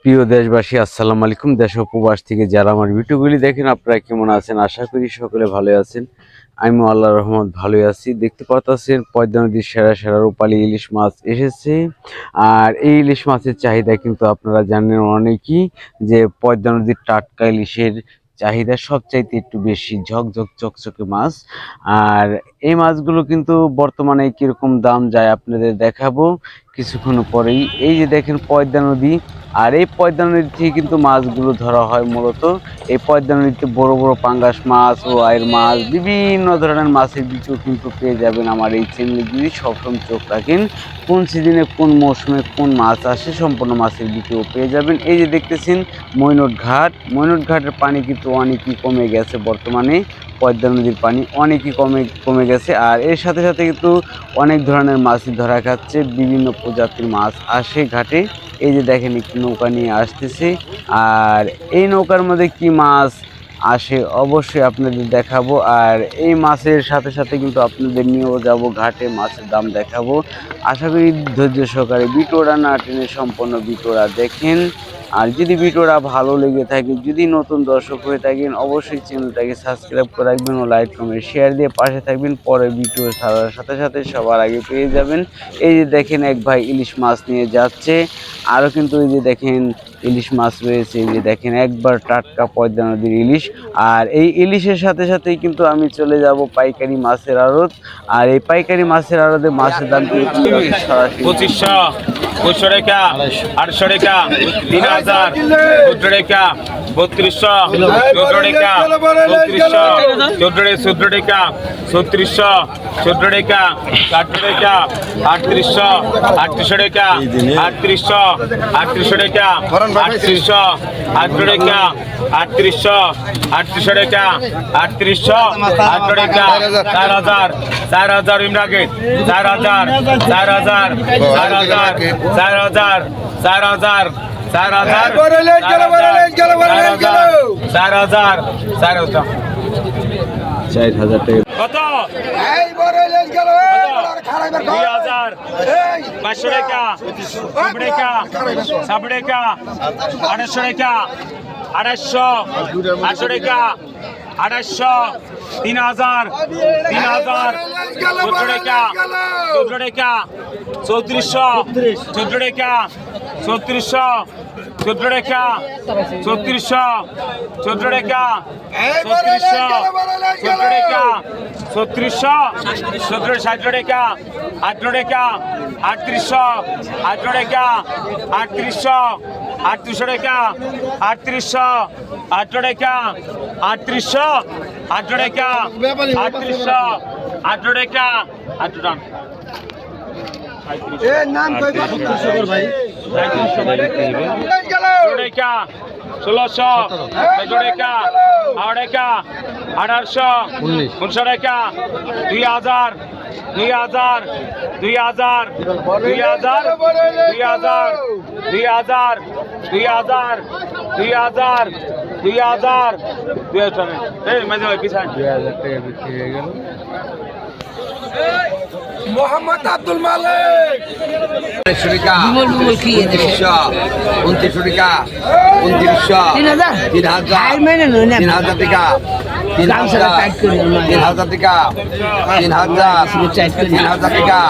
প্রিয় দেশবাসী, আসসালামু আলাইকুম। দেশ ও প্রবাস থেকে যারা আমার ভিডিওগুলি দেখেন, আপনারা কেমন আছেন? আশা করি সকলে ভালো আছেন। আমিও আল্লাহর রহমত ভালোই আছি। দেখতে পাচ্ছেন পদ্মা নদীর সেরা সেরা রূপালী ইলিশ মাছ এসেছে। আর এই ইলিশ মাছের চাহিদা কিন্তু আপনারা জানেন অনেকেই, যে পদ্মা নদীর টাটকা ইলিশের চাহিদা সবচাইতে একটু বেশি, ঝকঝক চকচকে মাছ। আর এই মাছগুলো কিন্তু বর্তমানে কিরকম দাম যায় আপনাদের দেখাবো কিছুক্ষণ পরেই। এই যে দেখেন পদ্মা নদী, আর এই পদ্মা নদী থেকে কিন্তু মাছগুলো ধরা হয় মূলত। এই পদ্মা নদীতে বড় বড় পাঙ্গাস মাছ, রোয়াইয়ের মাছ, বিভিন্ন ধরনের মাছের ভিডিও কিন্তু পেয়ে যাবেন আমার এই চ্যানেলে। যদি সবসময় চোখ রাখেন কোন সিজনে কোন মৌসুমে কোন মাছ আসে, সম্পূর্ণ মাছের ভিডিও পেয়ে যাবেন। এই যে দেখতেছেন মৈনট ঘাটের পানি কিন্তু অনেকই কমে গেছে বর্তমানে। পদ্মা নদীর পানি অনেকই কমে গেছে। আর এর সাথে সাথে কিন্তু অনেক ধরনের মাছই ধরা খাচ্ছে, বিভিন্ন প্রজাতির মাছ আসে ঘাটে। এই যে দেখেন একটি নৌকা নিয়ে আসতেছে, আর এই নৌকার মধ্যে কি মাছ আসে অবশ্যই আপনাদের দেখাবো। আর এই মাছের সাথে সাথে কিন্তু আপনাদের নিয়েও যাব ঘাটে, মাছের দাম দেখাবো। আশা করি ধৈর্য সহকারে ভিডিওটা না টেনে সম্পূর্ণ ভিডিওটা দেখেন। আর যদি ভিডিওটা ভালো লেগে থাকে, যদি নতুন দর্শক হয়ে থাকেন, অবশ্যই চ্যানেলটাকে সাবস্ক্রাইব করে রাখবেন ও লাইক কমেন্ট শেয়ার দিয়ে পাশে থাকবেন। পরের ভিডিও ছাড়ার সাথে সাথে সবার আগে পেয়ে যাবেন। এই যে দেখেন এক ভাই ইলিশ মাছ নিয়ে যাচ্ছে। আরও কিন্তু এই যে দেখেন ইলিশ মাছ রয়েছে। এই যে দেখেন একবার টাটকা পদ্মা নদীর ইলিশ। আর এই ইলিশের সাথে সাথেই কিন্তু আমি চলে যাব পাইকারি মাছের আড়ত। আর এই পাইকারি মাছের আড়তে মাছের দাম কিন্তু সরাসরি 2500, 200 টাকা, 800 টাকা, 3000, 14 টাকা, 3200, 14 টাকা, 3400, 14 টাকা, 3600, 14 টাকা, 18 টাকা, 3800, 3800 টাকা, 3800, 3800 টাকা, 3800, 18 টাকা, 3800, 3800 টাকা, 3800, 18 টাকা, 4000, 4000 ইমরাকে, 4000, 4000, 4000, 4000, 4000, 4000, 4000, 4000 4,000 টাকা। কত? 2000, 500 টাকা, 50 টাকা, 60 টাকা, 800 টাকা, 800, 800 টাকা, 800, 3000, 3000, 14 টাকা, 14 টাকা, 3400, 14 টাকা, 3400, 14 টাকা, 3400, 14 টাকা, 3400, 14 টাকা, 3600, 1760 টাকা, 18 টাকা, 3800, 18 টাকা, 3800, 3800 টাকা, 3800, 18 টাকা, 3800, 18 টাকা, 3800, 18 টাকা, 18 টাকা। টাকা, 1600, 14 টাকা, 8 টাকা, 1800, 1900 টাকা, 2000, 2000, 2000, 2000, 2000, 2000, 2000, 2000, 2000, 2000, এই মাঝে ভাই পিছান 2000 টাকা বিক্রি হয়ে গেল। মোহাম্মদ আব্দুল মালিক 2900 টাকা 2900 টাকা 2900 3000 3000 টাকা 3000 টাকা 3000 টাকা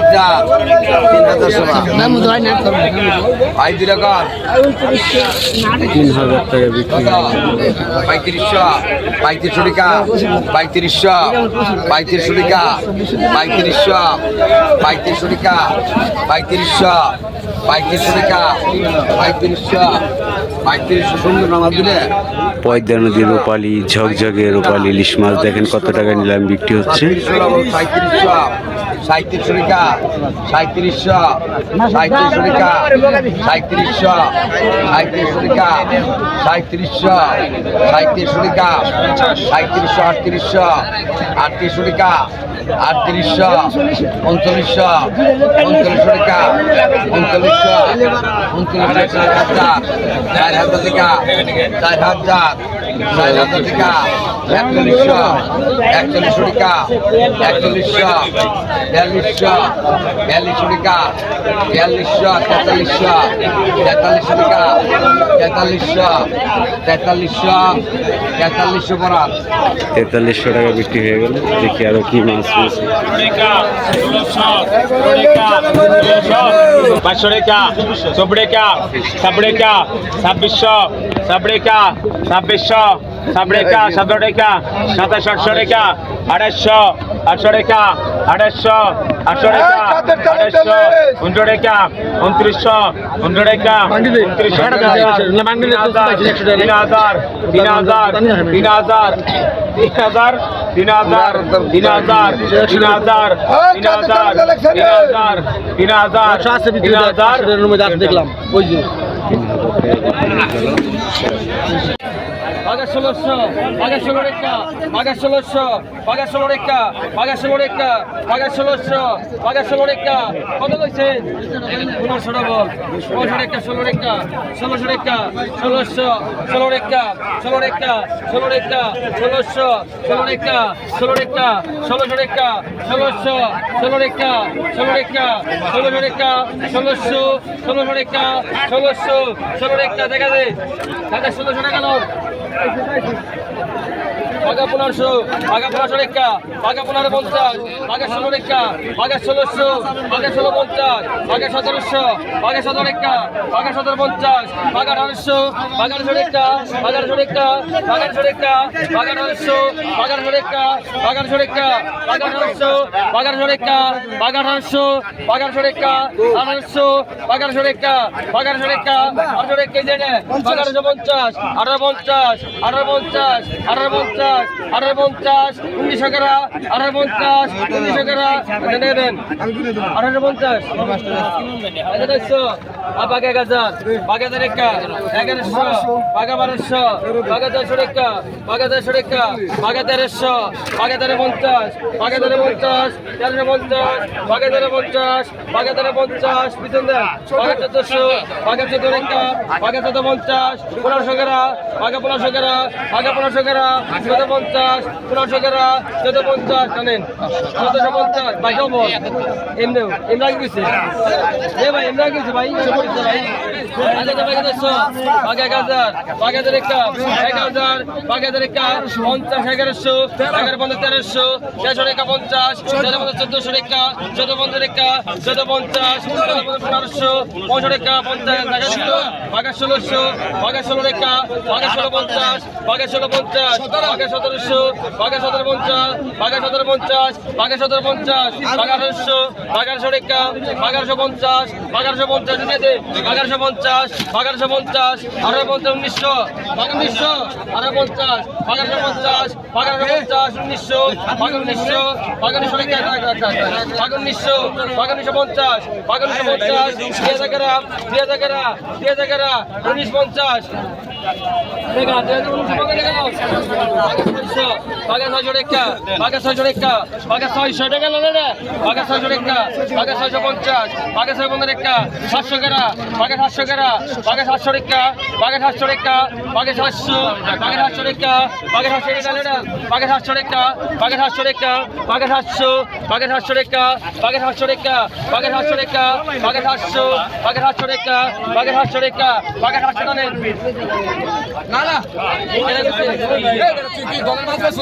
3000 ভাই দিলে কর 3,000 টাকা বিক্রি হয়ে গেল। 3500 3500 টাকা 3500 3500 টাকা 3500 3500 টাকা 3500 3500 টাকা 3500 3500 সুন্দর নামাজ দিলে পদ্মা নদীর রূপালী ঝকঝকে রূপালী ইলিশ মাছ দেখেন কত টাকা নিলাম বিক্রি হচ্ছে। 3700 টাকা 3700 টাকা 3700 টাকা 3700 টাকা 3700 টাকা 3700 3800 টাকা 3800 3900 3900 টাকা 3900 3900 4000 টাকা 4000 টাকা 4100 4100 টাকা 4100 4200 4200 টাকা 4200 4300 টাকা 4300 পড়া 4300 টাকা বিক্রি হয়ে গেল। দেখি আরো কি মাছ রয়েছে। বাইশশো টাকা চব্বিশ টাকা ছাব্বিশ টাকা 2600 ছাব্বিশ টাকা 2600 ছাব্বিশ টাকা 17 টাকা 2700 টাকা 2800 800 টাকা 2800 800 টাকা 2900 টাকা 2900 টাকা দেখলাম ওই যে Paga 1600, paga 16 টাকা, paga 1600, paga 16 টাকা, paga 16 টাকা, paga 1600, paga 16 টাকা, কত কইছেন? 1500 টাকা বল, 1500 টাকা 16 টাকা, 1600 টাকা, 1600, 16 টাকা, 16 টাকা, 16 টাকা, 1600, 16 টাকা, 16 টাকা, 1600 টাকা, 1600, 16 টাকা, 16 টাকা, 1600 টাকা, 1600, 1600 টাকা, 1600, 16 টাকা দেখা দে, টাকা 1600 টাকা নাও। পাগা 1500, পাগা 1500 টাকা, পাগা 1550, পাগা 16 টাকা, পাগা 1600, পাগা 1650, পাগা 1700, পাগা 17 টাকা, পাগা 1750, পাগা 1800, পাগা 1800 টাকা, পাগা 1800 টাকা, পাগা 1800 টাকা, পাগা 1800, পাগা 1800 টাকা, পাগা 1800 টাকা, পাগা 1800, পাগা 1800 টাকা, পাগা 1800, পাগা 1800 টাকা, 1800, পাগা 1800 টাকা, পাগা 1800 টাকা, 1800 টাকা কেজি পাগা 1850, 1850, 1850, 1850, 1850, 1900 টাকা, 1850, 1900 টাকা, দেন 1850, পাগা 1000, পাগা 1000 টাকা, 1100, পাগা 1200, পাগা 1300 টাকা, পাগা 1300 টাকা, পাগা 1300, পাগা 1350, পাগা 1350, 1350, পাগা 1350, পাগা 1350, পিছন দেন, পাগা 1400, পাগা 14 টাকা, পাগা 1450, 1500 টাকা, পাগা 1500 টাকা, পাগা 1500 টাকা, 1450, 1500 টাকা, 1450, জানেন 1450, ভাই কেমন এমনিও এমরা কি কইছে এ ভাই এমরা কি কইছে ভাই আগে তো ভাই কইছো পাগা 1000, পাগা 1000 টাকা, 1000, পাগা 1000 টাকা, 50, 1100, 1150, 1300, 1300 টাকা 50, 1400 টাকা, 1450 টাকা, 1450, 1500, 500 টাকা, 50 টাকা ছিল, পাগা 1600, পাগা 16 টাকা, পাগা 1650, পাগা 1650, পাগা 1700, পাগা 1750, পাগা 1750, পাগা 1750, পাগা 1800, পাগা 1800 টাকা, পাগা 1850, পাগা 1850 দিয়ে দে, পাগা 1850, পাগা 1850, 1850, 1900, পাগা 1900, 1850, পাগা 1850, পাগা 1850, 1900, পাগা 1900, পাগা 1900 টাকা, পাগা 1900, পাগা 1950, পাগা 1950, 2000 টাকা, 2000 টাকা, 2000 টাকা, 1950 টাকা, 1900, পাগা 600 টাকা, পাগা 600 টাকা, পাগা 600 টাকা না না, পাগা 600 টাকা, পাগা 650, পাগা 650 টাকা, 700 টাকা, পাগা 700 টাকা, পাগা 700 টাকা, পাগা 700 টাকা, পাগা 700, পাগা 700 টাকা, পাগা 700 টাকা না, পাগা 700 টাকা, পাগা 700 টাকা, পাগা 700, পাগা 700 টাকা, পাগা 700 টাকা, পাগা 700 টাকা, পাগা 700, পাগা 700 টাকা, পাগা 700 টাকা, পাগা 700 টাকা না না পাগা 1500,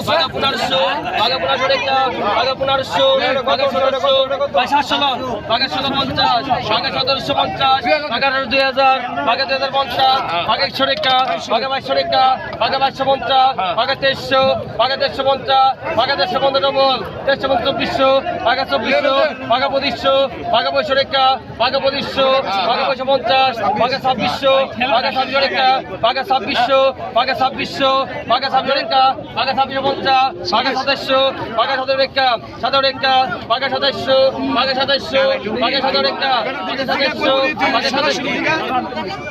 পাগা 1500 টাকা, পাগা 1500, পাগা 1700, পাগা 700, পাগা 750, পাগা 1750, পাগা 2000, পাগা 2050, পাগা 100 টাকা, পাগা 2200 টাকা, পাগা 2250, পাগা 2300, পাগা 2350, পাগা 2350 ডবল, 2350, পাগা 2400, পাগা 2500, পাগা 2500 টাকা, পাগা 2500, পাগা 2550, পাগা 2600, পাগা 2600 টাকা, পাগা বাঘা 2600 বাঘা 2600 বাঘা 2600 রেখা বাঘা 2650 বাঘা 2700 বাঘা 17 রেখা 17 রেখা বাঘা 2700 বাঘা 2700 বাঘা 17 রেখা বাঘা 2700 বাঘা 2700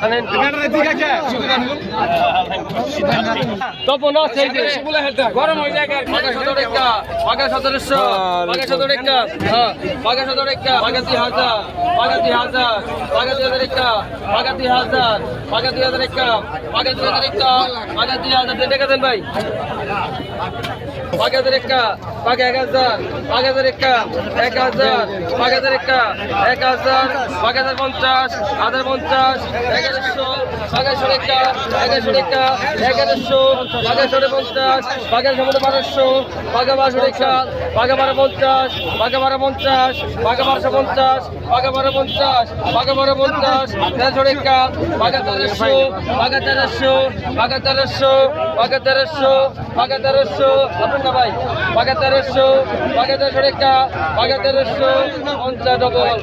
তপন আছে গরম হয়ে যায় বাঘা 17 রেখা বাঘা 1700 বাঘা 17 রেখা হ্যাঁ বাঘা 17 রেখা বাঘা 3000 বাঘা 3000 বাঘা 3000 রেখা বাঘা 3000 বাঘা 3000 রেখা বাঘা 3000 রেখা বাঘা 3000 টাকা দেন ভাই বাঘা 1000 রেখা বাঘা 1000 বাঘা 1000 রেখা 1000 বাঘা 1000 রেখা 1000 বাঘা 50 50 1100 বাঘা 100 রেখা 1100 রেখা 1100 বাঘা 50 বাঘা 1200 বাঘা 1200 রেখা বাঘা 1250 বাঘা 1250 বাঘা 1250 বাঘা 1250 বাঘা 1250 1300 রেখা বাঘা 1300 বাঘা 1300 বাঘা 1300 বাঘা 1300 বাঘা 1300 আপনার না ভাই বাঘা 1300 বাঘা 1300 রেখা বাঘা 1300 50 ডবল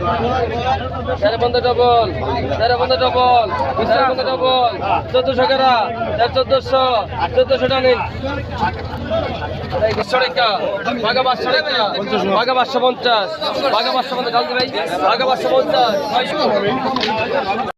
13 বন্ধ ডবল 13 বন্ধ ডবল 13 বন্ধ ডবল 1400 করা 1400 1400 টানেন রেখা বাঘা 500 রেখা বাঘা 550 বাঘা 550 জলদি ভাই বাঘা 550